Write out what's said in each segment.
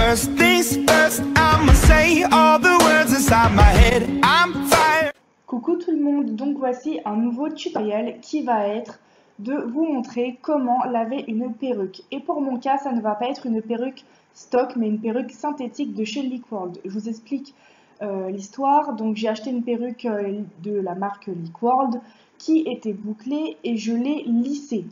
First things first, I'ma say all the words inside my head. I'm fire. Coucou tout le monde, donc voici un nouveau tutoriel qui va être de vous montrer comment laver une perruque. Et pour mon cas, ça ne va pas être une perruque stock, mais une perruque synthétique de chez Liquworld. Je vous explique l'histoire. Donc j'ai acheté une perruque de la marque Liquworld qui était bouclée et je l'ai lissée.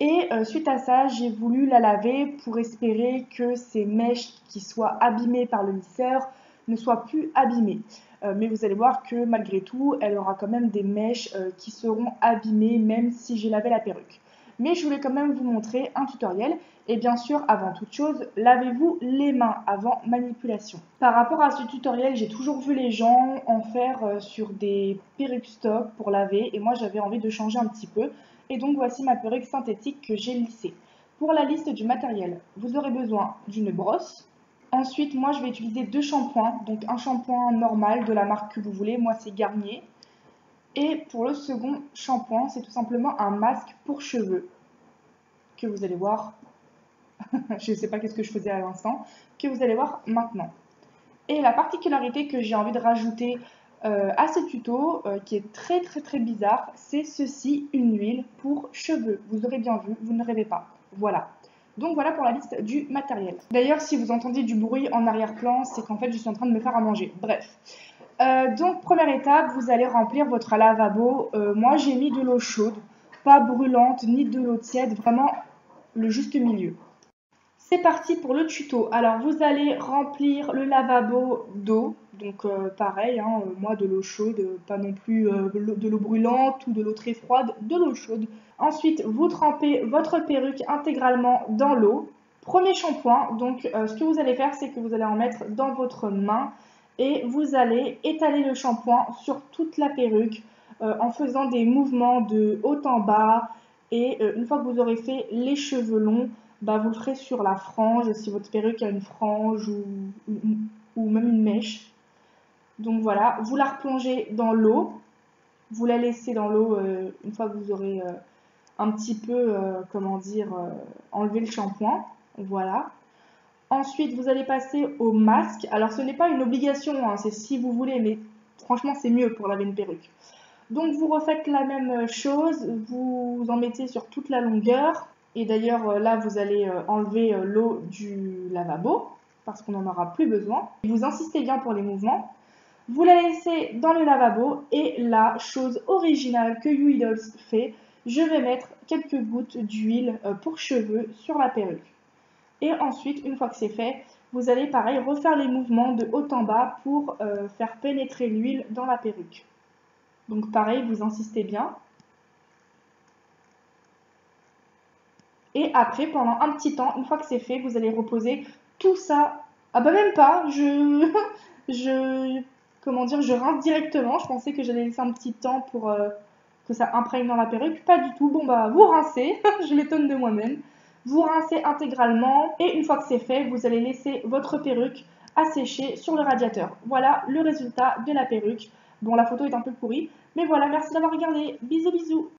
Et suite à ça, j'ai voulu la laver pour espérer que ces mèches qui soient abîmées par le lisseur ne soient plus abîmées. Mais vous allez voir que malgré tout, elle aura quand même des mèches qui seront abîmées même si j'ai lavé la perruque. Mais je voulais quand même vous montrer un tutoriel. Et bien sûr, avant toute chose, lavez-vous les mains avant manipulation. Par rapport à ce tutoriel, j'ai toujours vu les gens en faire sur des perruques stock pour laver. Et moi, j'avais envie de changer un petit peu. Et donc, voici ma perruque synthétique que j'ai lissée. Pour la liste du matériel, vous aurez besoin d'une brosse. Ensuite, moi, je vais utiliser deux shampoings. Donc, un shampoing normal de la marque que vous voulez. Moi, c'est Garnier. Et pour le second shampoing, c'est tout simplement un masque pour cheveux que vous allez voir. Je ne sais pas qu'est-ce que je faisais à l'instant, que vous allez voir maintenant. Et la particularité que j'ai envie de rajouter à ce tuto, qui est très bizarre, c'est ceci, une huile pour cheveux. Vous aurez bien vu, vous ne rêvez pas. Voilà. Donc voilà pour la liste du matériel. D'ailleurs, si vous entendez du bruit en arrière-plan, c'est qu'en fait, je suis en train de me faire à manger. Bref. Donc, première étape, vous allez remplir votre lavabo. Moi, j'ai mis de l'eau chaude, pas brûlante, ni de l'eau tiède, vraiment le juste milieu. C'est parti pour le tuto. Alors, vous allez remplir le lavabo d'eau. Donc, pareil, hein, moi, de l'eau chaude, pas non plus de l'eau brûlante ou de l'eau très froide, de l'eau chaude. Ensuite, vous trempez votre perruque intégralement dans l'eau. Premier shampoing, donc, ce que vous allez faire, c'est que vous allez en mettre dans votre main et vous allez étaler le shampoing sur toute la perruque en faisant des mouvements de haut en bas. Et une fois que vous aurez fait les cheveux longs, bah, vous le ferez sur la frange, si votre perruque a une frange ou même une mèche. Donc voilà, vous la replongez dans l'eau, vous la laissez dans l'eau une fois que vous aurez un petit peu, comment dire, enlevé le shampoing. Voilà. Ensuite, vous allez passer au masque. Alors, ce n'est pas une obligation, hein, c'est si vous voulez, mais franchement, c'est mieux pour laver une perruque. Donc, vous refaites la même chose, vous en mettez sur toute la longueur. Et d'ailleurs, là, vous allez enlever l'eau du lavabo, parce qu'on n'en aura plus besoin. Vous insistez bien pour les mouvements. Vous la laissez dans le lavabo. Et la chose originale que YouIdols fait, je vais mettre quelques gouttes d'huile pour cheveux sur la perruque. Et ensuite, une fois que c'est fait, vous allez pareil refaire les mouvements de haut en bas pour faire pénétrer l'huile dans la perruque. Donc pareil, vous insistez bien. Et après, pendant un petit temps, une fois que c'est fait, vous allez reposer tout ça. Ah bah même pas, comment dire, je rince directement. Je pensais que j'allais laisser un petit temps pour que ça imprègne dans la perruque. Pas du tout. Bon bah vous rincez, je m'étonne de moi-même. Vous rincez intégralement et une fois que c'est fait, vous allez laisser votre perruque à sécher sur le radiateur. Voilà le résultat de la perruque. Bon, la photo est un peu pourrie, mais voilà, merci d'avoir regardé. Bisous bisous.